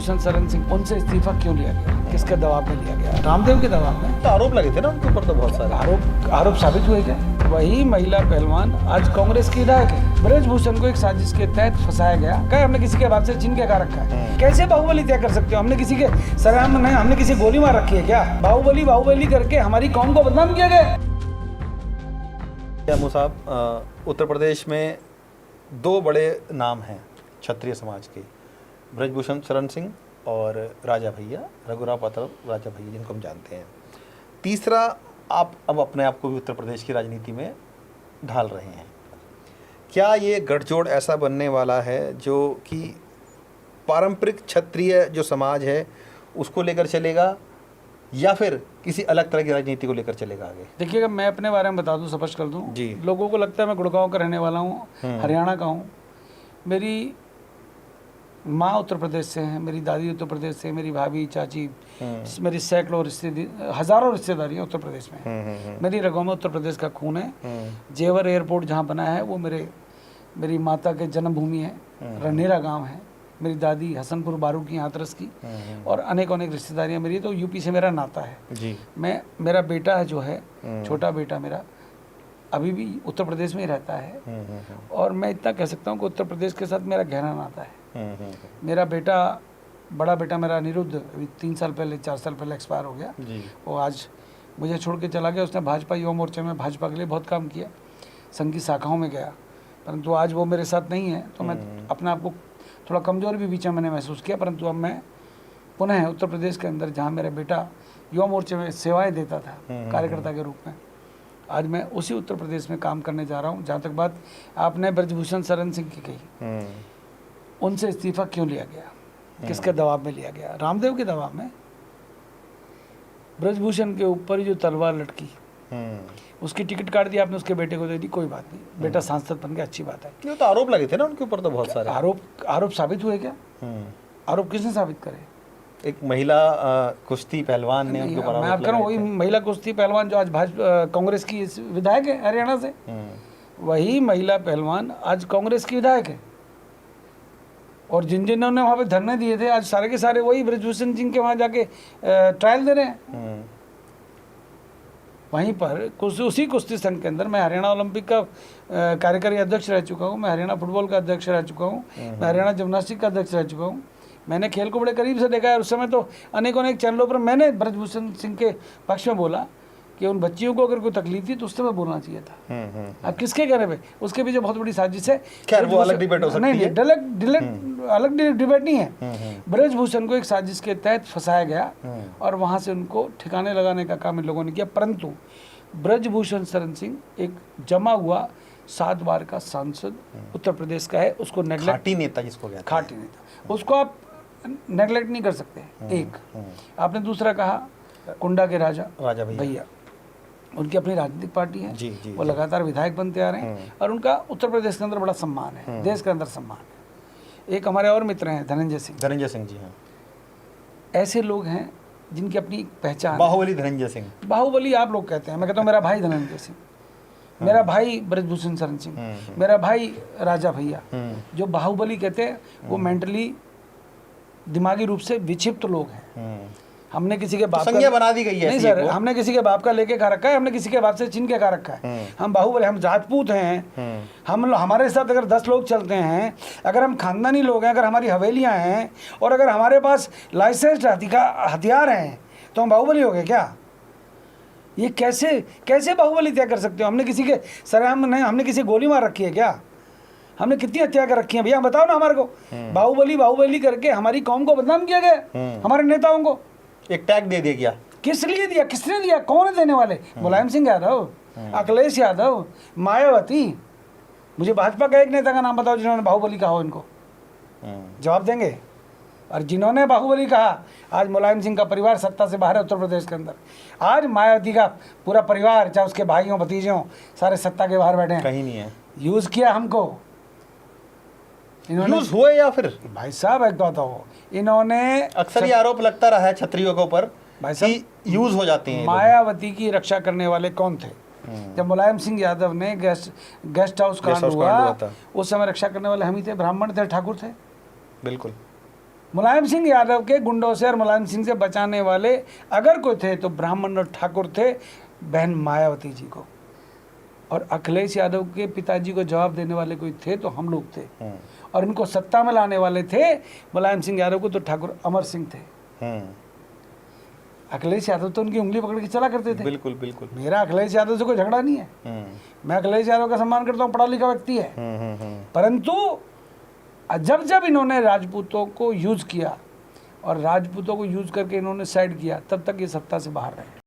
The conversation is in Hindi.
ब्रजभूषण शरण सिंह, उनसे इस्तीफा क्यों लिया गया, किसके दबाव में लिया गया? रामदेव के दबाव में। तो आरोप लगे थे ना उनके ऊपर, तो बहुत सारे आरोप साबित हुए क्या? वही महिला पहलवान आज कांग्रेस की विधायक है। ब्रजभूषण को एक साजिश के तहत फंसाया गया। क्या हमने किसी के बाप से छीन के कहा रखा है? कैसे बाहुबली तय कर सकते हो? हमने किसी के सलाम नहीं, हमने किसी गोली मार रखी है क्या? बाहुबली करके हमारी कौम को बदनाम किया गया। क्या साहब, उत्तर प्रदेश में दो बड़े नाम हैं क्षत्रिय समाज के, ब्रजभूषण शरण सिंह और राजा भैया, रघुराव पातल राजा भैया, जिनको हम जानते हैं। तीसरा, आप अब अपने आप को भी उत्तर प्रदेश की राजनीति में ढाल रहे हैं। क्या ये गठजोड़ ऐसा बनने वाला है जो कि पारंपरिक क्षत्रिय जो समाज है उसको लेकर चलेगा, या फिर किसी अलग तरह की राजनीति को लेकर चलेगा आगे? देखिएगा, मैं अपने बारे में बता दूं, स्पष्ट कर दूं जी। लोगों को लगता है मैं गुड़गांव का रहने वाला हूं, हरियाणा का हूं। मेरी माँ उत्तर प्रदेश से है, मेरी दादी उत्तर प्रदेश से, मेरी भाभी, चाची, मेरी सैकड़ों हज़ारों रिश्तेदारियाँ उत्तर प्रदेश में हैं। मेरी रगों में उत्तर प्रदेश का खून है। जेवर एयरपोर्ट जहाँ बना है वो मेरी माता के जन्मभूमि है, रनेरा गांव है। मेरी दादी हसनपुर बारू की, हाथरस की, और अनेक रिश्तेदारियाँ मेरी। तो यूपी से मेरा नाता है जी। मेरा बेटा है जो है, छोटा बेटा मेरा, अभी भी उत्तर प्रदेश में ही रहता है। और मैं इतना कह सकता हूँ कि उत्तर प्रदेश के साथ मेरा गहरा नाता है। मेरा बेटा, बड़ा बेटा मेरा अनिरुद्ध, अभी 3 साल पहले 4 साल पहले एक्सपायर हो गया। वो आज मुझे छोड़ के चला गया। उसने भाजपा युवा मोर्चे में भाजपा के लिए बहुत काम किया, संघ की शाखाओं में गया, परंतु आज वो मेरे साथ नहीं है। तो मैं अपने आप को थोड़ा कमज़ोर भी बीच में मैंने महसूस किया, परंतु अब मैं पुनः उत्तर प्रदेश के अंदर, जहाँ मेरा बेटा युवा मोर्चे में सेवाएं देता था कार्यकर्ता के रूप में, आज मैं उसी उत्तर प्रदेश में काम करने जा रहा हूँ। जहाँ तक बात आपने ब्रजभूषण शरण सिंह की कही, उनसे इस्तीफा क्यों लिया गया, किसके दबाव में लिया गया? रामदेव के दबाव में। ब्रजभूषण के ऊपर ही जो तलवार लटकी, उसकी टिकट काट दी आपने, उसके बेटे को दे दी, कोई बात नहीं, बेटा सांसद बन गया, अच्छी बात है। क्यों, तो आरोप लगे थे ना उनके ऊपर, तो बहुत सारे आरोप साबित हुए क्या? आरोप किसने साबित करे? एक महिला कुश्ती पहलवान ने उनके ऊपर मैं आप कह रहा हूँ, वही महिला कुश्ती पहलवान जो आज कांग्रेस की विधायक है हरियाणा से, वही महिला पहलवान आज कांग्रेस की विधायक है। और जिन्होंने वहाँ पे धरने दिए थे, आज सारे के सारे वही ब्रजभूषण सिंह के वहाँ जाके ट्रायल दे रहे हैं। वहीं पर उसी कुश्ती संघ के अंदर मैं हरियाणा ओलंपिक का कार्यकारी अध्यक्ष रह चुका हूँ, मैं हरियाणा फुटबॉल का अध्यक्ष रह चुका हूँ, मैं हरियाणा जिम्नास्टिक का अध्यक्ष रह चुका हूँ। मैंने खेल को बड़े करीब से देखा है। उस समय तो अनेक चैनलों पर मैंने ब्रजभूषण सिंह के पक्ष में बोला कि उन बच्चियों को अगर कोई तकलीफ थी तो उस समय बोलना चाहिए था। अब किसके कहने पे? उसके पीछे बहुत बड़ी साजिश है। खैर, वो अलग डिबेट हो सकती है। नहीं, अलग डिबेट नहीं है। ब्रजभूषण को एक साजिश के तहत फंसाया गया और वहाँ से उनको ठिकाने लगाने का काम इन लोगों ने किया। परंतु ब्रजभूषण शरण सिंह एक जमा हुआ 7 बार का सांसद उत्तर प्रदेश का है। उसको नेगलेक्ट, खाटी नेता जिसको कहते हैं, खाटी नेता, उसको आप नेगलेक्ट नहीं कर सकते। एक आपने दूसरा कहा कुंडा के राजा भैया, उनकी अपनी राजनीतिक पार्टी है, वो लगातार विधायक बनते आ रहे हैं और उनका उत्तर प्रदेश के अंदर बड़ा सम्मान है, देश के अंदर सम्मान है। एक हमारे और मित्र हैं धनंजय सिंह जी हैं। ऐसे लोग हैं जिनकी अपनी पहचान। बाहुबली धनंजय सिंह, बाहुबली आप लोग कहते हैं, मैं कहता हूँ मेरा भाई धनंजय सिंह, मेरा भाई ब्रजभूषण शरण सिंह, मेरा भाई राजा भैया। जो बाहुबली कहते हैं वो मेंटली, दिमागी रूप से विक्षिप्त लोग हैं। हमने किसी के बाप संज्ञा बना दी गई है। नहीं सर, हमने किसी के बाप का लेके खा रखा है, हमने किसी के बाप से छीन के खा रखा है। हम बाहुबली, हम राजपूत हैं। हमारे साथ अगर 10 लोग चलते हैं, अगर हम खानदानी लोग हैं, अगर हमारी हवेलियां हैं और अगर हमारे पास लाइसेंस्ड हथियार हैं तो हम बाहुबली हो गए क्या? ये कैसे बाहुबली तय कर सकते हो? हमने किसी के सलाम नहीं, हमने किसी गोली मार रखी है क्या? हमने कितनी हत्या कर रखी है भैया, बताओ ना हमारे को। बाहुबली करके हमारी कौम को बदनाम किया गया, हमारे नेताओं को एक टैग दे दिया गया। किस लिए दिया, किसने दिया, कौन है देने वाले? मुलायम सिंह यादव, अखिलेश यादव, मायावती। मुझे भाजपा का एक नेता का नाम बताओ जिन्होंने बाहुबली कहा हो इनको, जवाब देंगे। और जिन्होंने बाहुबली कहा, आज मुलायम सिंह का परिवार सत्ता से बाहर है उत्तर प्रदेश के अंदर। आज मायावती का पूरा परिवार, चाहे उसके भाइयों भतीजों, सारे सत्ता के बाहर बैठे हैं। कहीं नहीं है। यूज किया हमको इन्होंने, यूज हुए या फिर? भाई साहब एक बात हो, इन्होंने अक्सर ये आरोप लगता रहा है क्षत्रियों के ऊपर भाई साहब यूज हो जाते हैं। मायावती की रक्षा करने वाले कौन थे? जब मुलायम सिंह यादव ने गेस्ट हाउस कांड हुआ, उस समय रक्षा करने वाले हम ही थे, ब्राह्मण थे, ठाकुर थे। बिल्कुल। मुलायम सिंह यादव के गुंडों से और मुलायम सिंह से बचाने वाले अगर कोई थे तो ब्राह्मण और ठाकुर थे, बहन मायावती जी को। और अखिलेश यादव के पिताजी को जवाब देने वाले कोई थे तो हम लोग थे। और इनको सत्ता में लाने वाले थे मुलायम सिंह यादव को तो ठाकुर अमर सिंह थे। अखिलेश यादव तो उनकी उंगली पकड़ के चला करते थे। बिल्कुल बिल्कुल। मेरा अखिलेश यादव से कोई झगड़ा नहीं है, मैं अखिलेश यादव का सम्मान करता हूँ, पढ़ा लिखा व्यक्ति है। परंतु जब जब इन्होंने राजपूतों को यूज किया और राजपूतों को यूज करके इन्होंने साइड किया, तब तक ये सत्ता से बाहर रहे।